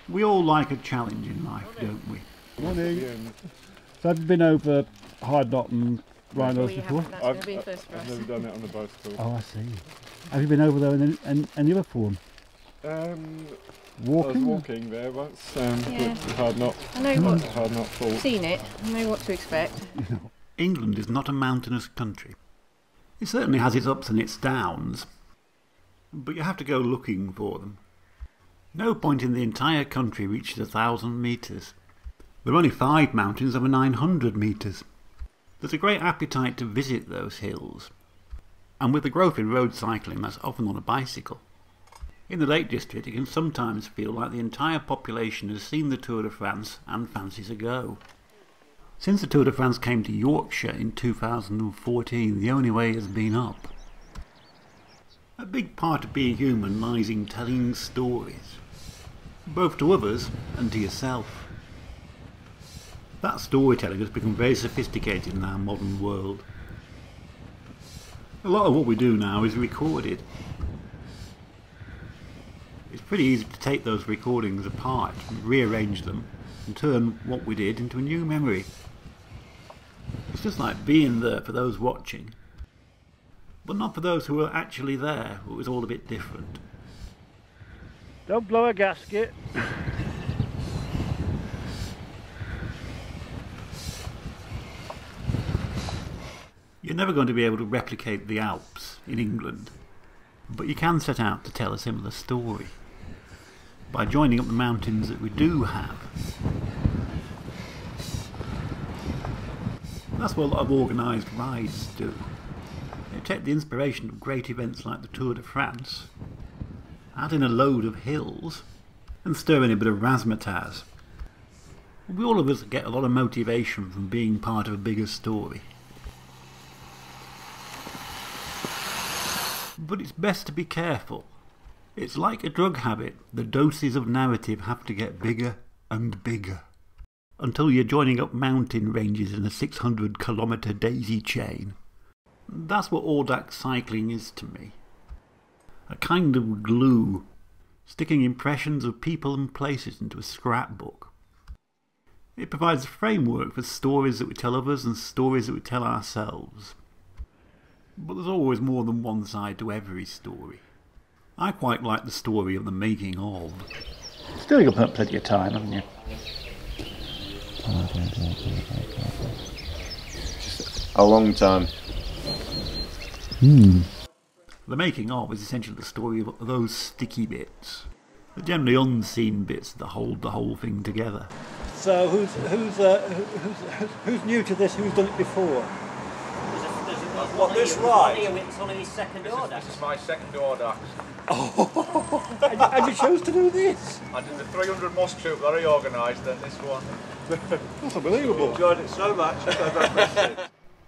We all like a challenge in life, don't we? Morning. So have you been over Hard Knot and Rhinos before? That's going to be first for us. I've never done it on the bicycle. Oh, I see. Have you been over there in any other form? Walking? I was walking there once, with Hard Knot. I know what. Hard Knot fall. Seen it. I know what to expect. England is not a mountainous country. It certainly has its ups and its downs, but you have to go looking for them. No point in the entire country reaches 1,000 metres. There are only 5 mountains over 900 metres. There's a great appetite to visit those hills, and with the growth in road cycling, that's often on a bicycle. In the Lake District, it can sometimes feel like the entire population has seen the Tour de France and fancies a go. Since the Tour de France came to Yorkshire in 2014, the only way has been up. A big part of being human lies in telling stories, both to others and to yourself. That storytelling has become very sophisticated in our modern world. A lot of what we do now is recorded. It's pretty easy to take those recordings apart and rearrange them and turn what we did into a new memory. It's just like being there for those watching, but not for those who were actually there. It was all a bit different. Don't blow a gasket. You're never going to be able to replicate the Alps in England, but you can set out to tell a similar story by joining up the mountains that we do have. That's what a lot of organised rides do. They take the inspiration of great events like the Tour de France, add in a load of hills, and stir in a bit of razzmatazz. We all of us get a lot of motivation from being part of a bigger story. But it's best to be careful. It's like a drug habit. The doses of narrative have to get bigger and bigger, until you're joining up mountain ranges in a 600-kilometre daisy chain. That's what Audax cycling is to me. A kind of glue, sticking impressions of people and places into a scrapbook. It provides a framework for stories that we tell others and stories that we tell ourselves. But there's always more than one side to every story. I quite like the story of the making of. Still you've got plenty of time, haven't you? A long time. The making of is essentially the story of those sticky bits, the generally unseen bits that hold the whole thing together. So who's new to this? Who's done it before? What, this ride? It's one of his second Audax. This is my second Audax. Oh, and you chose to do this? I did the 300 Moss Troop that I organised, then this one. That's unbelievable. I enjoyed it so much.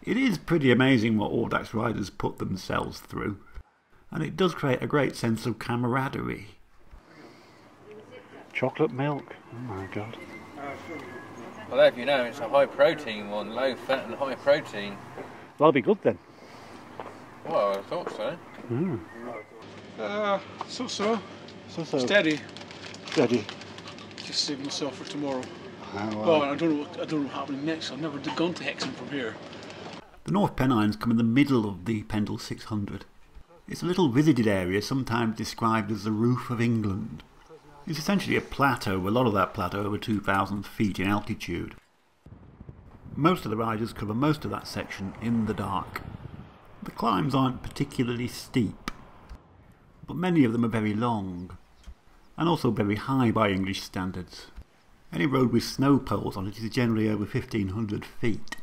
It is pretty amazing what Audax riders put themselves through, and it does create a great sense of camaraderie. Chocolate milk. Oh my god. Well, if you know, it's a high protein one, low fat and high protein. That'll be good then. Well, I thought so. So. So. Steady. Steady. Just saving myself for tomorrow. Oh, Well, I don't know what's happening next. I've never gone to Hexham from here. The North Pennines come in the middle of the Pendle 600. It's a little visited area, sometimes described as the roof of England. It's essentially a plateau, a lot of that plateau over 2,000 feet in altitude. Most of the riders cover most of that section in the dark. The climbs aren't particularly steep, but many of them are very long, and also very high by English standards. Any road with snow poles on it is generally over 1,500 feet.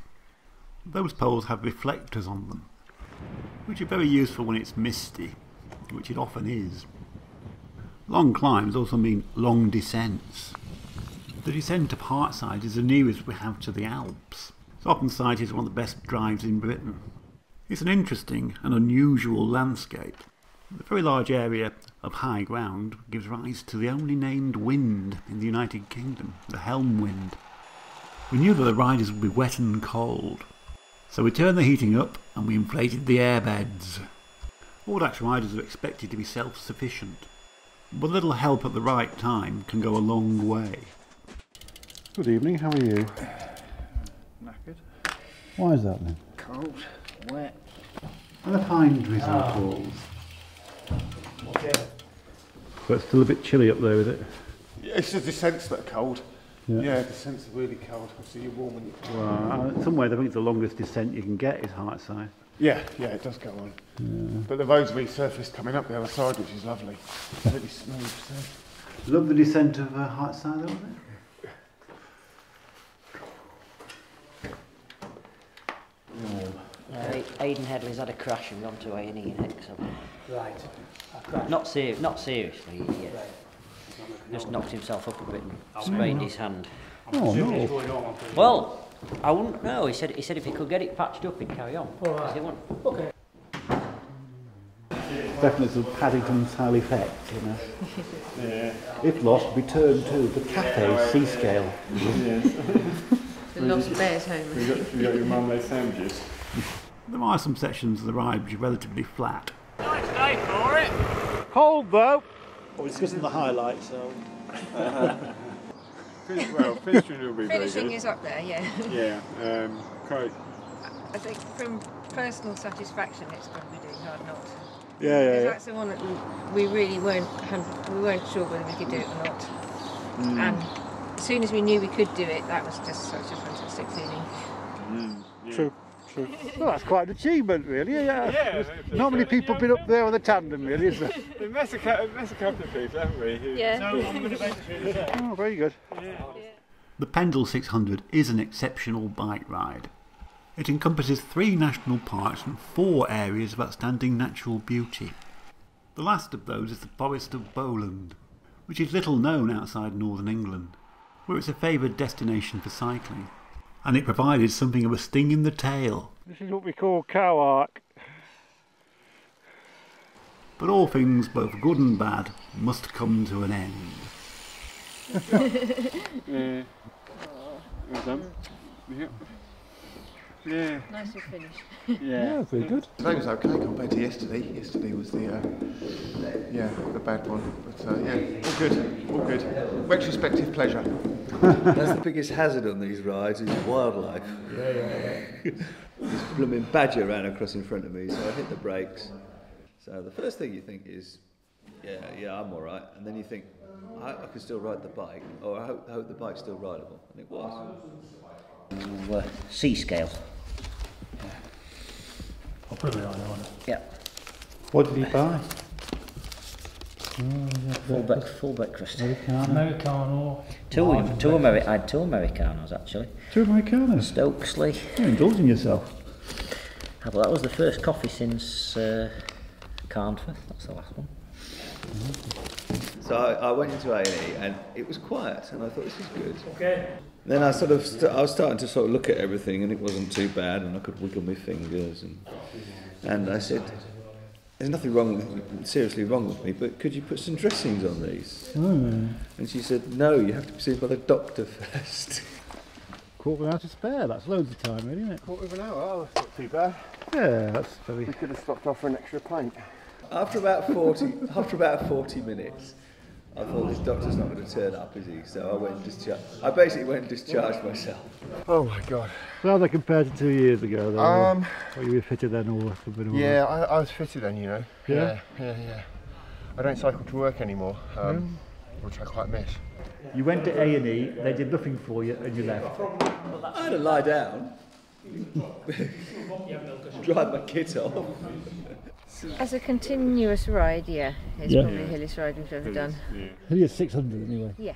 Those poles have reflectors on them, which are very useful when it's misty, which it often is. Long climbs also mean long descents. The descent of Hartside is the nearest we have to the Alps. It's often cited as one of the best drives in Britain. It's an interesting and unusual landscape. The very large area of high ground gives rise to the only named wind in the United Kingdom, the Helm wind. We knew that the riders would be wet and cold, so we turned the heating up and we inflated the airbeds. Audax riders are expected to be self-sufficient. But a little help at the right time can go a long way. Good evening, how are you? Knackered. Why is that then? Cold. Wet. And the pine trees and falls. But it's still a bit chilly up there, is it? Yeah, it's the descents that are cold. Yeah. Yeah, descents are really cold. So you're warm and Well, in some ways I think the longest descent you can get is Hartside. yeah, it does go on. Yeah. But the road's resurfaced coming up the other side, which is lovely. Really smooth. So. Love the descent of Hartside, though, wasn't it? Aidan Headley's had a crash and gone to A&E in Hexham. Right. Not seriously. Just knocked himself up a bit and sprained his hand. Oh no. Well, I wouldn't know. He said if he could get it patched up, he'd carry on. He wouldn't. Okay. Definitely some Paddington style effect, you know. Yeah. If lost, return to the cafe C-scale. The Lost Bears home. You got your mum-made sandwiches. There are some sections of the ride which are relatively flat. Nice day for it. Cold though. We're discussing the highlights, so. Finishing will be very Finishing good. is up there, yeah. Yeah, quite. I think from personal satisfaction, it's going to be doing Hard Knocks. Yeah. Because that's the one that we really weren't sure whether we could do it or not. And as soon as we knew we could do it, that was just such a fantastic feeling. True. Well, that's quite an achievement, really. Yeah. Not many people have been up there on the tandem, really, is there? We've met a couple of people, haven't we? Yeah. Oh, very good. The Pendle 600 is an exceptional bike ride. It encompasses 3 national parks and 4 areas of outstanding natural beauty. The last of those is the Forest of Bowland, which is little known outside northern England, where it's a favoured destination for cycling. And it provided something of a sting in the tail. This is what we call cow arc. But all things, both good and bad, must come to an end. Yeah. Well done. Yeah. Nicely finished. Yeah, very good. Today was okay compared to yesterday. Yesterday was the bad one. But yeah, all good. Retrospective pleasure. That's the biggest hazard on these rides is wildlife. This blooming badger ran across in front of me, so I hit the brakes. So the first thing you think is, yeah, I'm all right. And then you think, I can still ride the bike, or I hope the bike's still rideable. And it was. C-scale. I'll put it on. Yeah. What did he buy? Fullback crust. Americano. I had 2 Americanos actually. 2 Americanos. Stokesley. You're indulging yourself. Well, that was the first coffee since Carnforth. That's the last one. So I went into A&E and it was quiet, and I thought this is good. Okay. Then I I was starting to sort of look at everything, and it wasn't too bad, and I could wiggle my fingers, and I said, "There's nothing seriously wrong with me, but could you put some dressings on these?" And she said, "No, you have to be seen by the doctor first." Quarter of an hour to spare. That's loads of time, really, isn't it? Quarter of an hour. Oh, that's not too bad. Yeah, that's very. We could have stopped off for an extra pint. After about 40 minutes, I thought this doctor's not going to turn up, is he? So I basically went and discharged myself. Oh my god. So how they compared to 2 years ago, though? Or you were fitter then, or something? Yeah, I was fitter then, you know. Yeah? Yeah. I don't cycle to work anymore, which I quite miss. You went to A&E, they did nothing for you, and you left. I had to lie down, drive my kit off. As a continuous ride, yeah, it's probably the hilliest ride we've ever done. Hilly is 600 anyway. Yeah.